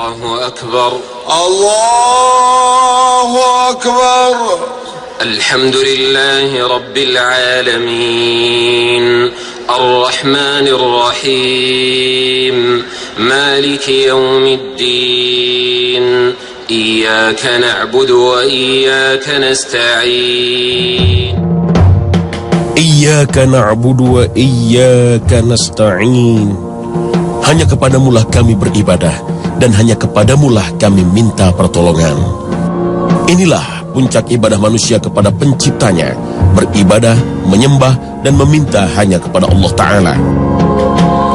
الله أكبر الله أكبر. الحمد لله رب العالمين الرحمن الرحيم مالك يوم الدين إياك نعبد وإياك نستعين Iyyaka na'budu wa iyyaka nasta'in. Hanya kepadamulah kami beribadah dan hanya kepadamulah kami minta pertolongan. Inilah puncak ibadah manusia kepada penciptanya, beribadah, menyembah dan meminta hanya kepada Allah Ta'ala.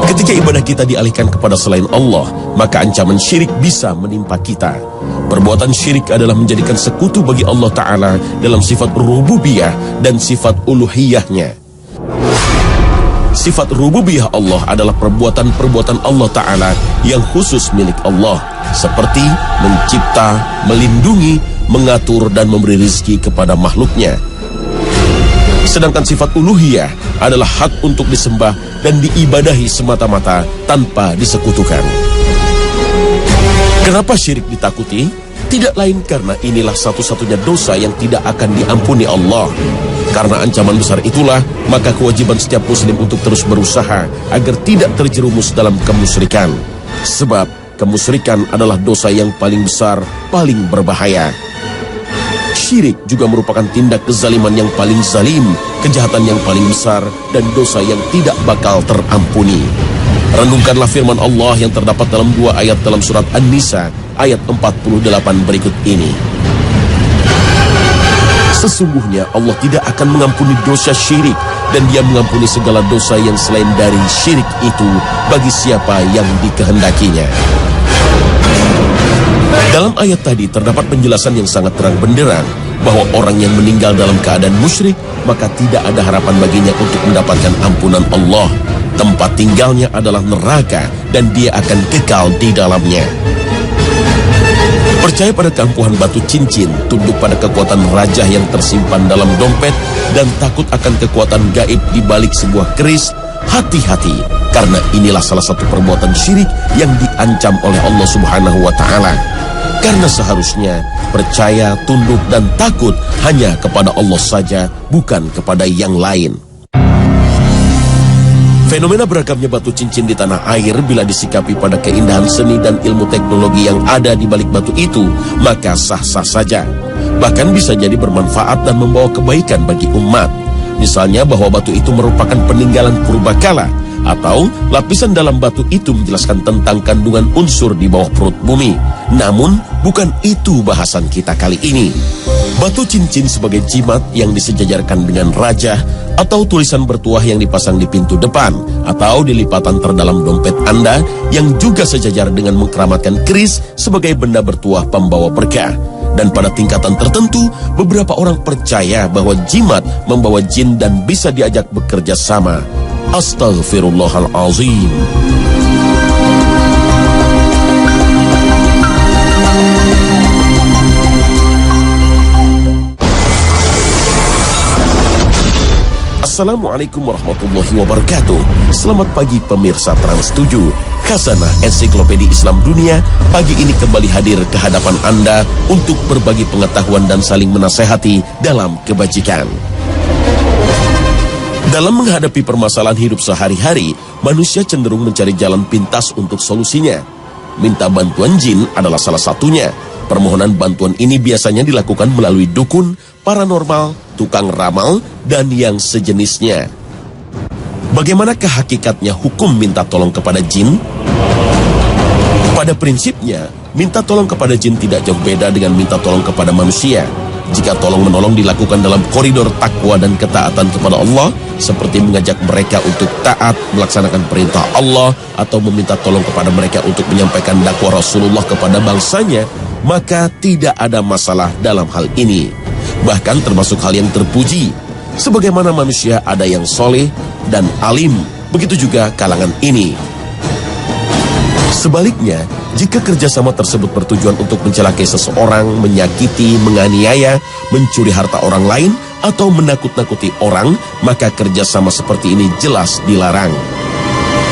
Ketika ibadah kita dialihkan kepada selain Allah, maka ancaman syirik bisa menimpa kita. Perbuatan syirik adalah menjadikan sekutu bagi Allah Ta'ala dalam sifat rububiyah dan sifat uluhiyahnya. Sifat rububiyah Allah adalah perbuatan-perbuatan Allah Ta'ala yang khusus milik Allah, seperti mencipta, melindungi, mengatur dan memberi rizki kepada makhluknya. Sedangkan sifat uluhiyah adalah hak untuk disembah dan diibadahi semata-mata tanpa disekutukan. Kenapa syirik ditakuti? Tidak lain karena inilah satu-satunya dosa yang tidak akan diampuni Allah. Karena ancaman besar itulah, maka kewajiban setiap muslim untuk terus berusaha agar tidak terjerumus dalam kemusyrikan. Sebab kemusyrikan adalah dosa yang paling besar, paling berbahaya. Syirik juga merupakan tindak kezaliman yang paling zalim, kejahatan yang paling besar, dan dosa yang tidak bakal terampuni. Renungkanlah firman Allah yang terdapat dalam 2 ayat dalam surat An-Nisa, ayat 48 berikut ini. Sesungguhnya Allah tidak akan mengampuni dosa syirik, dan Dia mengampuni segala dosa yang selain dari syirik itu bagi siapa yang dikehendakinya. Dalam ayat tadi terdapat penjelasan yang sangat terang benderang bahwa orang yang meninggal dalam keadaan musyrik maka tidak ada harapan baginya untuk mendapatkan ampunan Allah. Tempat tinggalnya adalah neraka dan dia akan kekal di dalamnya. Percaya pada keampuhan batu cincin, tunduk pada kekuatan rajah yang tersimpan dalam dompet, dan takut akan kekuatan gaib di balik sebuah keris. Hati-hati, karena inilah salah satu perbuatan syirik yang diancam oleh Allah Subhanahu wa Ta'ala. Karena seharusnya percaya, tunduk dan takut hanya kepada Allah saja, bukan kepada yang lain. Fenomena beragamnya batu cincin di tanah air bila disikapi pada keindahan seni dan ilmu teknologi yang ada di balik batu itu, maka sah-sah saja. Bahkan bisa jadi bermanfaat dan membawa kebaikan bagi umat. Misalnya bahwa batu itu merupakan peninggalan purbakala, atau lapisan dalam batu itu menjelaskan tentang kandungan unsur di bawah perut bumi. Namun, bukan itu bahasan kita kali ini. Batu cincin sebagai jimat yang disejajarkan dengan raja, atau tulisan bertuah yang dipasang di pintu depan, atau di lipatan terdalam dompet Anda yang juga sejajar dengan mengkeramatkan keris sebagai benda bertuah pembawa berkah. Dan pada tingkatan tertentu, beberapa orang percaya bahwa jimat membawa jin dan bisa diajak bekerja sama. Astaghfirullahalazim. Assalamualaikum warahmatullahi wabarakatuh. Selamat pagi pemirsa Trans 7. Khazanah Ensiklopedia Islam Dunia pagi ini kembali hadir ke hadapan Anda untuk berbagi pengetahuan dan saling menasehati dalam kebajikan. Dalam menghadapi permasalahan hidup sehari-hari, manusia cenderung mencari jalan pintas untuk solusinya. Minta bantuan jin adalah salah satunya. Permohonan bantuan ini biasanya dilakukan melalui dukun, paranormal, tukang ramal, dan yang sejenisnya. Bagaimanakah hakikatnya hukum minta tolong kepada jin? Pada prinsipnya, minta tolong kepada jin tidak jauh beda dengan minta tolong kepada manusia. Jika tolong-menolong dilakukan dalam koridor takwa dan ketaatan kepada Allah, seperti mengajak mereka untuk taat, melaksanakan perintah Allah, atau meminta tolong kepada mereka untuk menyampaikan dakwah Rasulullah kepada bangsanya, maka tidak ada masalah dalam hal ini. Bahkan termasuk hal yang terpuji. Sebagaimana manusia ada yang soleh dan alim, begitu juga kalangan ini. Sebaliknya, jika kerjasama tersebut bertujuan untuk mencelakai seseorang, menyakiti, menganiaya, mencuri harta orang lain, atau menakut-nakuti orang, maka kerjasama seperti ini jelas dilarang.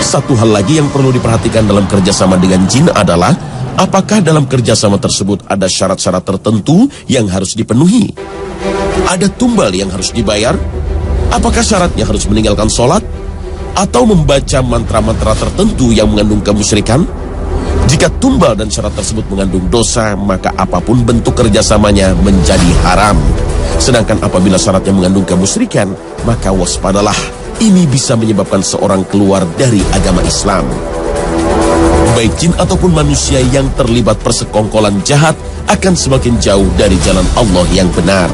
Satu hal lagi yang perlu diperhatikan dalam kerjasama dengan jin adalah Apakah dalam kerjasama tersebut ada syarat-syarat tertentu yang harus dipenuhi? Ada tumbal yang harus dibayar? Apakah syaratnya harus meninggalkan sholat? Atau membaca mantra-mantra tertentu yang mengandung kemusyrikan? Jika tumbal dan syarat tersebut mengandung dosa, maka apapun bentuk kerjasamanya menjadi haram. Sedangkan apabila syaratnya mengandung kemusyrikan, maka waspadalah, ini bisa menyebabkan seorang keluar dari agama Islam. Baik jin ataupun manusia yang terlibat persekongkolan jahat akan semakin jauh dari jalan Allah yang benar.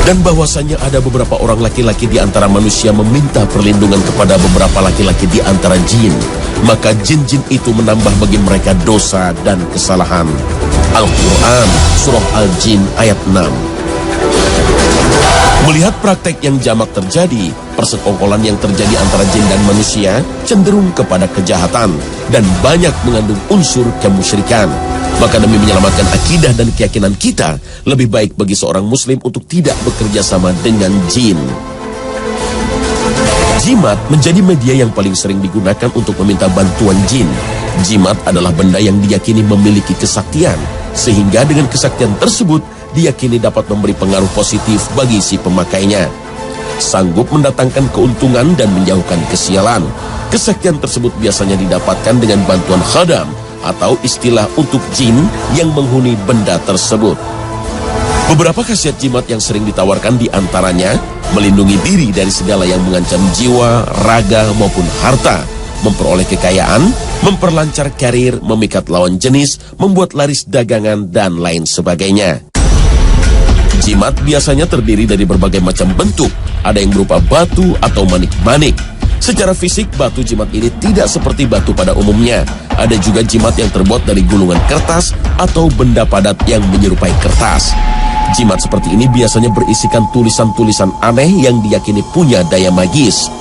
Dan bahwasanya ada beberapa orang laki-laki di antara manusia meminta perlindungan kepada beberapa laki-laki di antara jin, maka jin-jin itu menambah bagi mereka dosa dan kesalahan. Al-Quran, Surah Al-Jin ayat 6. Melihat praktek yang jamak terjadi, persekongkolan yang terjadi antara jin dan manusia cenderung kepada kejahatan dan banyak mengandung unsur kemusyrikan. Maka demi menyelamatkan akidah dan keyakinan kita, lebih baik bagi seorang muslim untuk tidak bekerja sama dengan jin. Jimat menjadi media yang paling sering digunakan untuk meminta bantuan jin. Jimat adalah benda yang diyakini memiliki kesaktian, sehingga dengan kesaktian tersebut diyakini dapat memberi pengaruh positif bagi si pemakainya. Sanggup mendatangkan keuntungan dan menjauhkan kesialan. Kesaktian tersebut biasanya didapatkan dengan bantuan khadam, atau istilah untuk jin yang menghuni benda tersebut. Beberapa khasiat jimat yang sering ditawarkan diantaranya melindungi diri dari segala yang mengancam jiwa, raga maupun harta, memperoleh kekayaan, memperlancar karir, memikat lawan jenis, membuat laris dagangan, dan lain sebagainya. Jimat biasanya terdiri dari berbagai macam bentuk, ada yang berupa batu atau manik-manik. Secara fisik, batu jimat ini tidak seperti batu pada umumnya. Ada juga jimat yang terbuat dari gulungan kertas atau benda padat yang menyerupai kertas. Jimat seperti ini biasanya berisikan tulisan-tulisan aneh yang diyakini punya daya magis.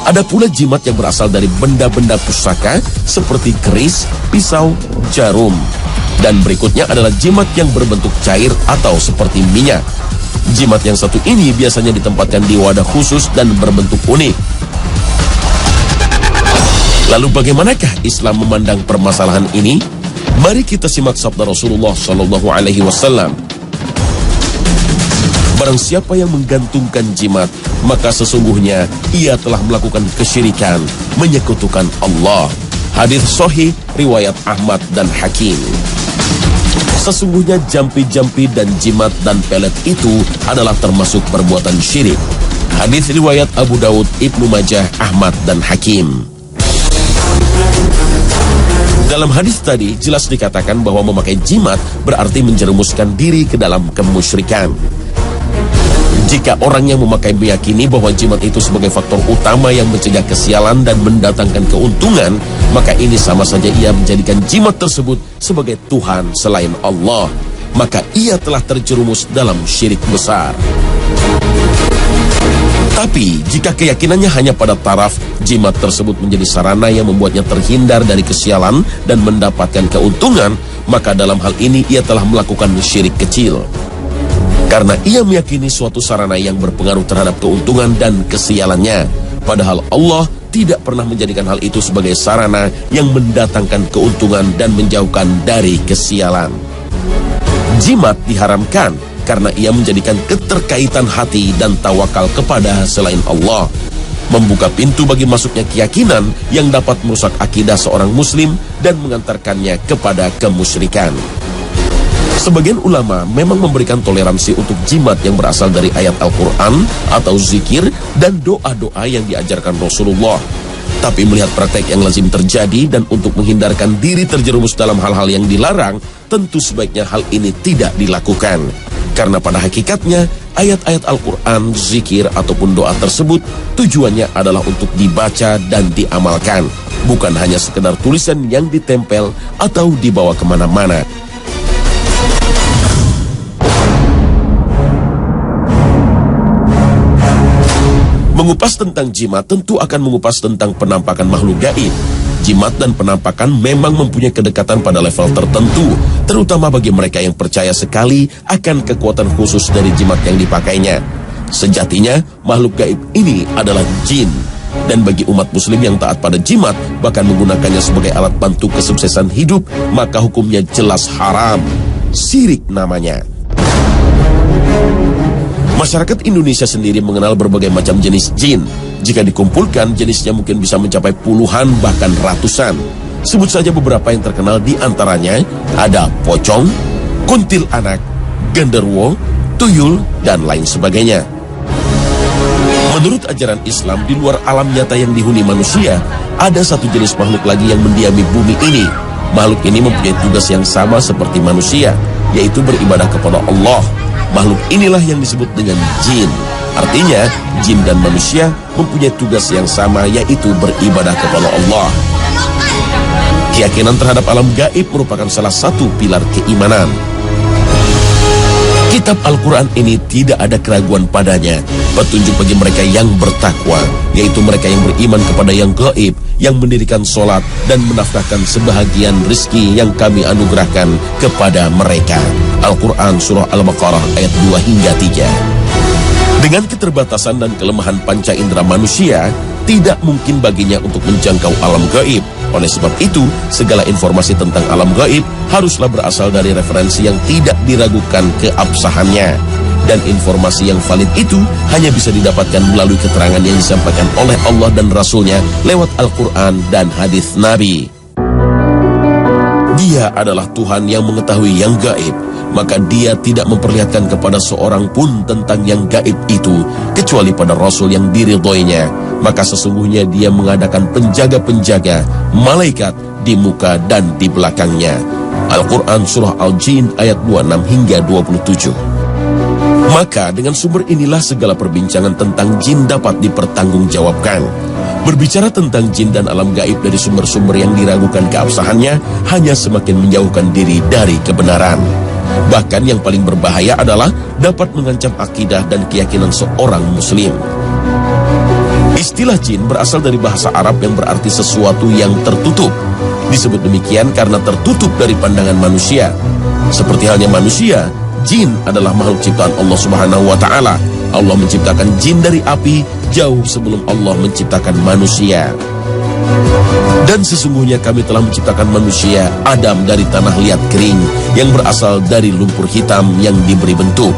Ada pula jimat yang berasal dari benda-benda pusaka seperti keris, pisau, jarum. Dan berikutnya adalah jimat yang berbentuk cair atau seperti minyak. Jimat yang satu ini biasanya ditempatkan di wadah khusus dan berbentuk unik. Lalu bagaimanakah Islam memandang permasalahan ini? Mari kita simak sabda Rasulullah Shallallahu Alaihi Wasallam. Barang siapa yang menggantungkan jimat, maka sesungguhnya ia telah melakukan kesyirikan, menyekutukan Allah. Hadis sahih riwayat Ahmad dan Hakim. Sesungguhnya jampi-jampi dan jimat dan pelet itu adalah termasuk perbuatan syirik. Hadis riwayat Abu Daud, Ibnu Majah, Ahmad dan Hakim. Dalam hadis tadi jelas dikatakan bahwa memakai jimat berarti menjerumuskan diri ke dalam kemusyrikan. Jika orang yang memakai meyakini bahwa jimat itu sebagai faktor utama yang mencegah kesialan dan mendatangkan keuntungan, maka ini sama saja ia menjadikan jimat tersebut sebagai Tuhan selain Allah. Maka ia telah terjerumus dalam syirik besar. Tapi, jika keyakinannya hanya pada taraf, jimat tersebut menjadi sarana yang membuatnya terhindar dari kesialan dan mendapatkan keuntungan, maka dalam hal ini ia telah melakukan syirik kecil. Karena ia meyakini suatu sarana yang berpengaruh terhadap keuntungan dan kesialannya. Padahal Allah tidak pernah menjadikan hal itu sebagai sarana yang mendatangkan keuntungan dan menjauhkan dari kesialan. Jimat diharamkan karena ia menjadikan keterkaitan hati dan tawakal kepada selain Allah, membuka pintu bagi masuknya keyakinan yang dapat merusak akidah seorang muslim dan mengantarkannya kepada kemusyrikan. Sebagian ulama memang memberikan toleransi untuk jimat yang berasal dari ayat Al-Quran atau zikir dan doa-doa yang diajarkan Rasulullah. Tapi melihat praktek yang lazim terjadi dan untuk menghindarkan diri terjerumus dalam hal-hal yang dilarang, tentu sebaiknya hal ini tidak dilakukan. Karena pada hakikatnya, ayat-ayat Al-Quran, zikir, ataupun doa tersebut tujuannya adalah untuk dibaca dan diamalkan, bukan hanya sekedar tulisan yang ditempel atau dibawa kemana-mana. Mengupas tentang jimat tentu akan mengupas tentang penampakan makhluk gaib. Jimat dan penampakan memang mempunyai kedekatan pada level tertentu, terutama bagi mereka yang percaya sekali akan kekuatan khusus dari jimat yang dipakainya. Sejatinya, makhluk gaib ini adalah jin. Dan bagi umat muslim yang taat pada jimat, bahkan menggunakannya sebagai alat bantu kesuksesan hidup, maka hukumnya jelas haram. Syirik namanya. Masyarakat Indonesia sendiri mengenal berbagai macam jenis jin. Jika dikumpulkan, jenisnya mungkin bisa mencapai puluhan bahkan ratusan. Sebut saja beberapa yang terkenal, di antaranya ada pocong, kuntilanak, genderuwo, tuyul, dan lain sebagainya. Menurut ajaran Islam, di luar alam nyata yang dihuni manusia, ada satu jenis makhluk lagi yang mendiami bumi ini. Makhluk ini mempunyai tugas yang sama seperti manusia, yaitu beribadah kepada Allah. Makhluk inilah yang disebut dengan jin. Artinya, jin dan manusia mempunyai tugas yang sama, yaitu beribadah kepada Allah. Keyakinan terhadap alam gaib merupakan salah satu pilar keimanan. Kitab Al-Quran ini tidak ada keraguan padanya, petunjuk bagi mereka yang bertakwa, yaitu mereka yang beriman kepada yang gaib, yang mendirikan sholat dan menafkahkan sebahagian rezeki yang kami anugerahkan kepada mereka. Al-Quran Surah Al-Baqarah ayat 2 hingga 3. Dengan keterbatasan dan kelemahan panca indera manusia, tidak mungkin baginya untuk menjangkau alam gaib. Oleh sebab itu, segala informasi tentang alam gaib haruslah berasal dari referensi yang tidak diragukan keabsahannya. Dan informasi yang valid itu hanya bisa didapatkan melalui keterangan yang disampaikan oleh Allah dan Rasul-Nya lewat Al-Quran dan hadis Nabi. Dia adalah Tuhan yang mengetahui yang gaib, maka dia tidak memperlihatkan kepada seorang pun tentang yang gaib itu, kecuali pada Rasul yang diridhoinya. Maka sesungguhnya dia mengadakan penjaga-penjaga, malaikat di muka dan di belakangnya. Al-Quran Surah Al-Jin ayat 26 hingga 27. Maka dengan sumber inilah segala perbincangan tentang jin dapat dipertanggungjawabkan. Berbicara tentang jin dan alam gaib dari sumber-sumber yang diragukan keabsahannya hanya semakin menjauhkan diri dari kebenaran. Bahkan yang paling berbahaya adalah dapat mengancam akidah dan keyakinan seorang muslim. Istilah jin berasal dari bahasa Arab yang berarti sesuatu yang tertutup. Disebut demikian karena tertutup dari pandangan manusia. Seperti halnya manusia, jin adalah makhluk ciptaan Allah Subhanahu wa Ta'ala. Allah menciptakan jin dari api jauh sebelum Allah menciptakan manusia. Dan sesungguhnya kami telah menciptakan manusia Adam dari tanah liat kering yang berasal dari lumpur hitam yang diberi bentuk.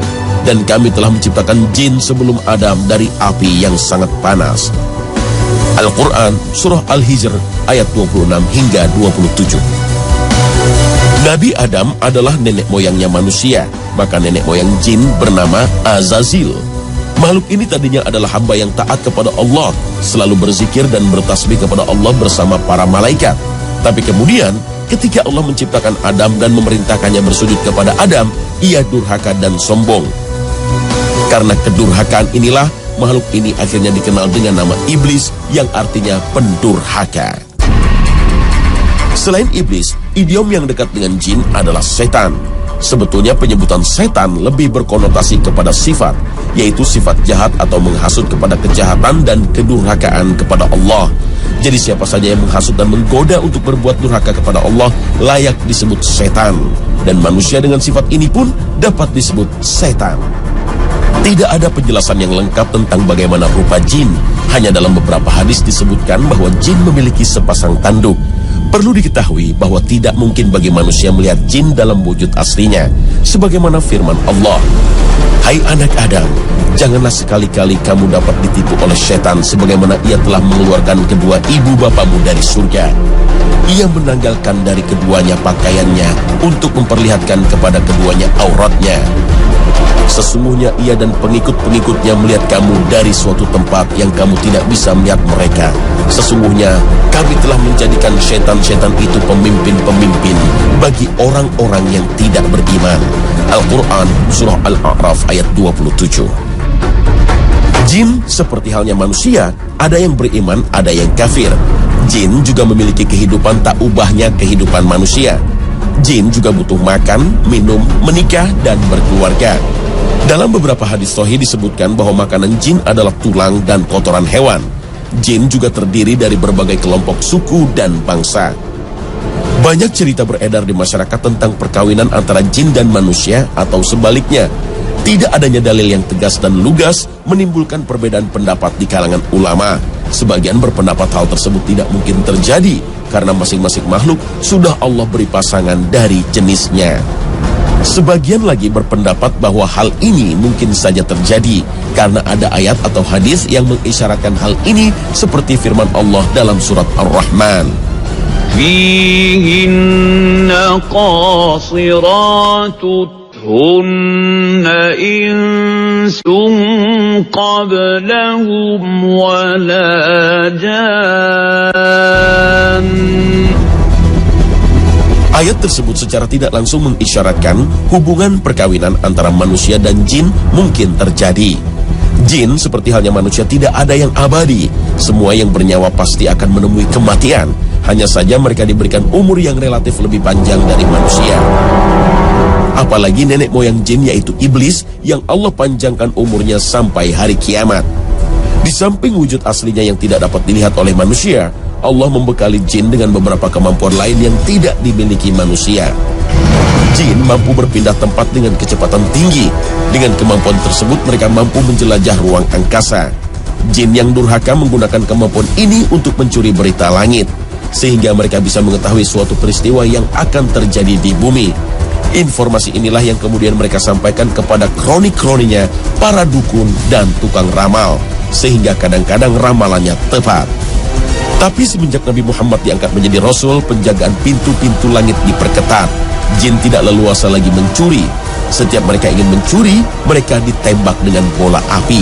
Dan kami telah menciptakan jin sebelum Adam dari api yang sangat panas. Al-Quran Surah Al-Hijr ayat 26 hingga 27. Nabi Adam adalah nenek moyangnya manusia, maka nenek moyang jin bernama Azazil. Makhluk ini tadinya adalah hamba yang taat kepada Allah, selalu berzikir dan bertasbih kepada Allah bersama para malaikat. Tapi kemudian, ketika Allah menciptakan Adam dan memerintahkannya bersujud kepada Adam, ia durhaka dan sombong. Karena kedurhakaan inilah, makhluk ini akhirnya dikenal dengan nama iblis yang artinya pendurhaka. Selain iblis, idiom yang dekat dengan jin adalah setan. Sebetulnya penyebutan setan lebih berkonotasi kepada sifat, yaitu sifat jahat atau menghasut kepada kejahatan dan kedurhakaan kepada Allah. Jadi siapa saja yang menghasut dan menggoda untuk berbuat durhaka kepada Allah layak disebut setan. Dan manusia dengan sifat ini pun dapat disebut setan. Tidak ada penjelasan yang lengkap tentang bagaimana rupa jin. Hanya dalam beberapa hadis disebutkan bahwa jin memiliki sepasang tanduk. Perlu diketahui bahwa tidak mungkin bagi manusia melihat jin dalam wujud aslinya. Sebagaimana firman Allah, "Hai anak Adam, janganlah sekali-kali kamu dapat ditipu oleh setan sebagaimana ia telah mengeluarkan kedua ibu bapamu dari surga. Ia menanggalkan dari keduanya pakaiannya untuk memperlihatkan kepada keduanya auratnya. Sesungguhnya ia dan pengikut-pengikutnya melihat kamu dari suatu tempat yang kamu tidak bisa melihat mereka. Sesungguhnya kami telah menjadikan setan-setan itu pemimpin-pemimpin bagi orang-orang yang tidak beriman." Al-Quran Surah Al-A'raf ayat 27. Jin seperti halnya manusia, ada yang beriman, ada yang kafir. Jin juga memiliki kehidupan tak ubahnya kehidupan manusia. Jin juga butuh makan, minum, menikah, dan berkeluarga. Dalam beberapa hadis sahih disebutkan bahwa makanan jin adalah tulang dan kotoran hewan. Jin juga terdiri dari berbagai kelompok suku dan bangsa. Banyak cerita beredar di masyarakat tentang perkawinan antara jin dan manusia atau sebaliknya. Tidak adanya dalil yang tegas dan lugas menimbulkan perbedaan pendapat di kalangan ulama. Sebagian berpendapat hal tersebut tidak mungkin terjadi karena masing-masing makhluk sudah Allah beri pasangan dari jenisnya. Sebagian lagi berpendapat bahwa hal ini mungkin saja terjadi karena ada ayat atau hadis yang mengisyaratkan hal ini seperti firman Allah dalam surat Ar-Rahman. Fihinna qasiratut hunna insun qablahum wala jan. Ayat tersebut secara tidak langsung mengisyaratkan hubungan perkawinan antara manusia dan jin mungkin terjadi. Jin seperti halnya manusia tidak ada yang abadi. Semua yang bernyawa pasti akan menemui kematian. Hanya saja mereka diberikan umur yang relatif lebih panjang dari manusia. Apalagi nenek moyang jin yaitu iblis yang Allah panjangkan umurnya sampai hari kiamat. Di samping wujud aslinya yang tidak dapat dilihat oleh manusia, Allah membekali jin dengan beberapa kemampuan lain yang tidak dimiliki manusia. Jin mampu berpindah tempat dengan kecepatan tinggi. Dengan kemampuan tersebut mereka mampu menjelajah ruang angkasa. Jin yang durhaka menggunakan kemampuan ini untuk mencuri berita langit, sehingga mereka bisa mengetahui suatu peristiwa yang akan terjadi di bumi. Informasi inilah yang kemudian mereka sampaikan kepada kroni-kroninya, para dukun dan tukang ramal, sehingga kadang-kadang ramalannya tepat. Tapi semenjak Nabi Muhammad diangkat menjadi Rasul, penjagaan pintu-pintu langit diperketat. Jin tidak leluasa lagi mencuri. Setiap mereka ingin mencuri, mereka ditembak dengan bola api.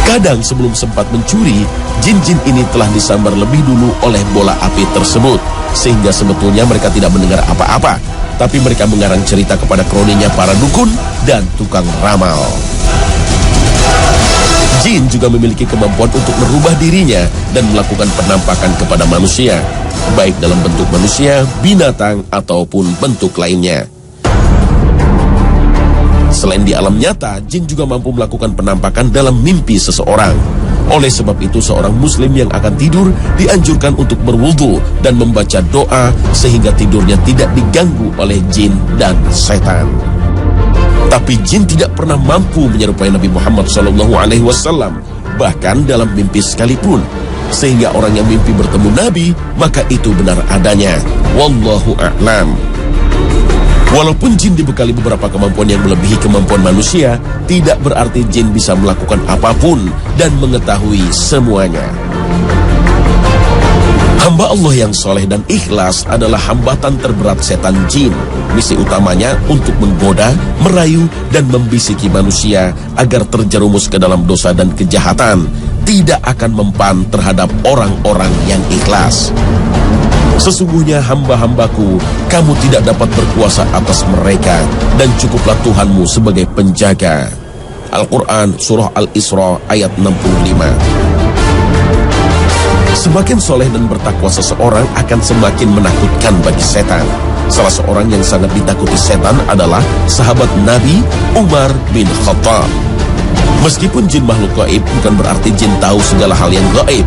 Kadang sebelum sempat mencuri, jin-jin ini telah disambar lebih dulu oleh bola api tersebut, sehingga sebetulnya mereka tidak mendengar apa-apa. Tapi mereka mengarang cerita kepada kroninya para dukun dan tukang ramal. Jin juga memiliki kemampuan untuk merubah dirinya dan melakukan penampakan kepada manusia, baik dalam bentuk manusia, binatang, ataupun bentuk lainnya. Selain di alam nyata, jin juga mampu melakukan penampakan dalam mimpi seseorang. Oleh sebab itu, seorang muslim yang akan tidur dianjurkan untuk berwudu dan membaca doa sehingga tidurnya tidak diganggu oleh jin dan setan. Tapi jin tidak pernah mampu menyerupai Nabi Muhammad SAW, bahkan dalam mimpi sekalipun. Sehingga orang yang mimpi bertemu Nabi, maka itu benar adanya. Wallahu a'lam. Walaupun jin dibekali beberapa kemampuan yang melebihi kemampuan manusia, tidak berarti jin bisa melakukan apapun dan mengetahui semuanya. Hamba Allah yang soleh dan ikhlas adalah hambatan terberat setan jin. Misi utamanya untuk menggoda, merayu, dan membisiki manusia agar terjerumus ke dalam dosa dan kejahatan. Tidak akan mempan terhadap orang-orang yang ikhlas. Sesungguhnya hamba-hambaku, kamu tidak dapat berkuasa atas mereka, dan cukuplah Tuhanmu sebagai penjaga. Al-Quran Surah Al-Isra ayat 65. Semakin soleh dan bertakwa seseorang akan semakin menakutkan bagi setan. Salah seorang yang sangat ditakuti setan adalah sahabat Nabi Umar bin Khattab. Meskipun jin makhluk gaib, bukan berarti jin tahu segala hal yang gaib.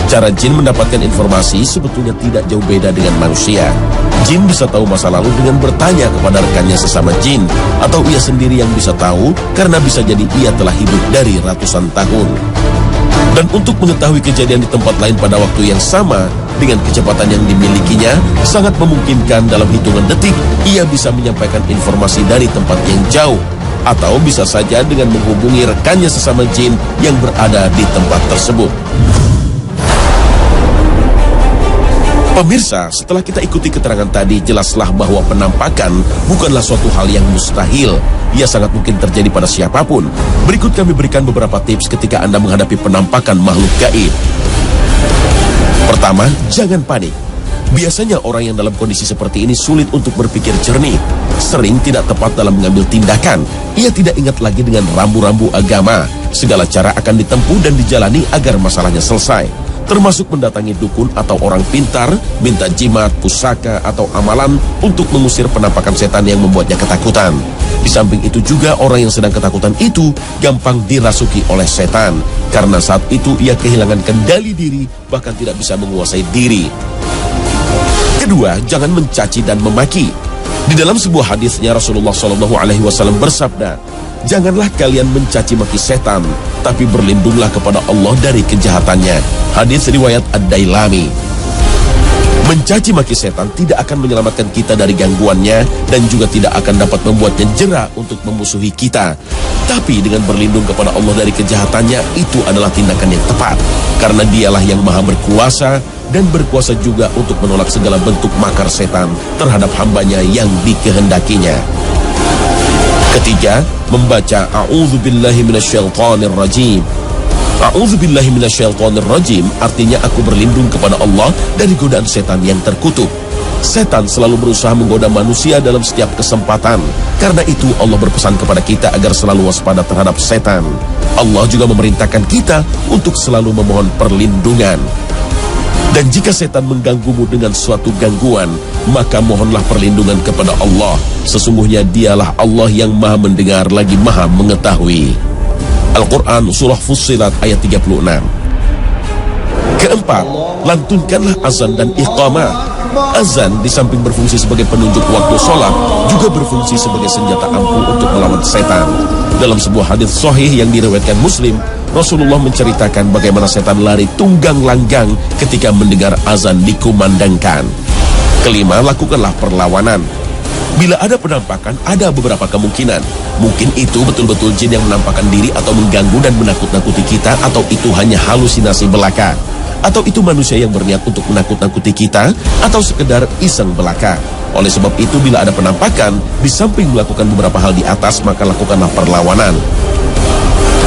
Cara jin mendapatkan informasi sebetulnya tidak jauh beda dengan manusia. Jin bisa tahu masa lalu dengan bertanya kepada rekannya sesama jin, atau ia sendiri yang bisa tahu karena bisa jadi ia telah hidup dari ratusan tahun. Dan untuk mengetahui kejadian di tempat lain pada waktu yang sama, dengan kecepatan yang dimilikinya, sangat memungkinkan dalam hitungan detik, ia bisa menyampaikan informasi dari tempat yang jauh. Atau bisa saja dengan menghubungi rekannya sesama jin yang berada di tempat tersebut. Pemirsa, setelah kita ikuti keterangan tadi, jelaslah bahwa penampakan bukanlah suatu hal yang mustahil. Ia sangat mungkin terjadi pada siapapun. Berikut kami berikan beberapa tips ketika Anda menghadapi penampakan makhluk gaib. Pertama, jangan panik. Biasanya orang yang dalam kondisi seperti ini sulit untuk berpikir jernih. Sering tidak tepat dalam mengambil tindakan. Ia tidak ingat lagi dengan rambu-rambu agama. Segala cara akan ditempuh dan dijalani agar masalahnya selesai. Termasuk mendatangi dukun atau orang pintar, minta jimat, pusaka, atau amalan untuk mengusir penampakan setan yang membuatnya ketakutan. Di samping itu juga orang yang sedang ketakutan itu gampang dirasuki oleh setan, karena saat itu ia kehilangan kendali diri, bahkan tidak bisa menguasai diri. Kedua, jangan mencaci dan memaki. Di dalam sebuah hadisnya Rasulullah SAW bersabda, Janganlah kalian mencaci maki setan, tapi berlindunglah kepada Allah dari kejahatannya. Hadis riwayat Ad-Dailami. Mencaci maki setan tidak akan menyelamatkan kita dari gangguannya dan juga tidak akan dapat membuatnya jera untuk memusuhi kita. Tapi dengan berlindung kepada Allah dari kejahatannya, itu adalah tindakan yang tepat. Karena dialah yang maha berkuasa dan berkuasa juga untuk menolak segala bentuk makar setan terhadap hambanya yang dikehendakinya. Ketiga, membaca A'udzubillahi minasyaitonirrajim. A'udzubillahi minasyaitonirrajim artinya aku berlindung kepada Allah dari godaan setan yang terkutuk. Setan selalu berusaha menggoda manusia dalam setiap kesempatan. Karena itu Allah berpesan kepada kita agar selalu waspada terhadap setan. Allah juga memerintahkan kita untuk selalu memohon perlindungan. Dan jika setan mengganggumu dengan suatu gangguan, maka mohonlah perlindungan kepada Allah. Sesungguhnya dialah Allah yang maha mendengar lagi maha mengetahui. Al-Quran Surah Fussilat ayat 36. Keempat, lantunkanlah azan dan iqamah. Azan di samping berfungsi sebagai penunjuk waktu sholat, juga berfungsi sebagai senjata ampuh untuk melawan setan. Dalam sebuah hadis sahih yang diriwayatkan Muslim, Rasulullah menceritakan bagaimana setan lari tunggang langgang ketika mendengar azan dikumandangkan. Kelima, lakukanlah perlawanan. Bila ada penampakan, ada beberapa kemungkinan. Mungkin itu betul-betul jin yang menampakkan diri atau mengganggu dan menakut-nakuti kita, atau itu hanya halusinasi belaka. Atau itu manusia yang berniat untuk menakut-nakuti kita, atau sekedar iseng belaka. Oleh sebab itu, bila ada penampakan, di samping melakukan beberapa hal di atas, maka lakukanlah perlawanan.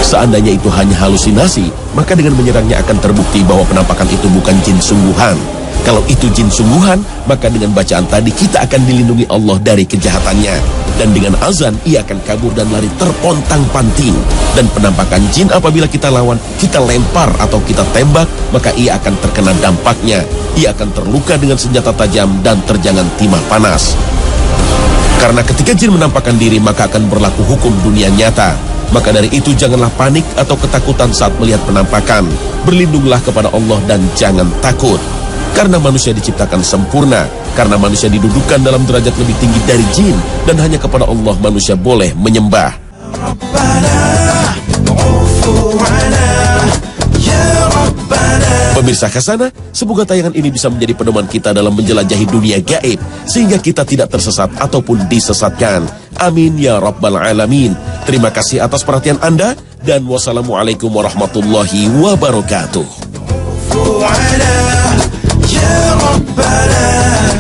Seandainya itu hanya halusinasi, maka dengan menyerangnya akan terbukti bahwa penampakan itu bukan jin sungguhan. Kalau itu jin sungguhan, maka dengan bacaan tadi kita akan dilindungi Allah dari kejahatannya. Dan dengan azan, ia akan kabur dan lari terpontang-panting. Dan penampakan jin apabila kita lawan, kita lempar atau kita tembak, maka ia akan terkena dampaknya. Ia akan terluka dengan senjata tajam dan terjangan timah panas. Karena ketika jin menampakkan diri, maka akan berlaku hukum dunia nyata. Maka dari itu janganlah panik atau ketakutan saat melihat penampakan. Berlindunglah kepada Allah dan jangan takut. Karena manusia diciptakan sempurna, karena manusia didudukkan dalam derajat lebih tinggi dari jin, dan hanya kepada Allah manusia boleh menyembah. Pemirsa Khazanah, semoga tayangan ini bisa menjadi pedoman kita dalam menjelajahi dunia gaib, sehingga kita tidak tersesat ataupun disesatkan. Amin ya Rabbal Alamin. Terima kasih atas perhatian Anda, dan wassalamualaikum warahmatullahi wabarakatuh. يا ربنا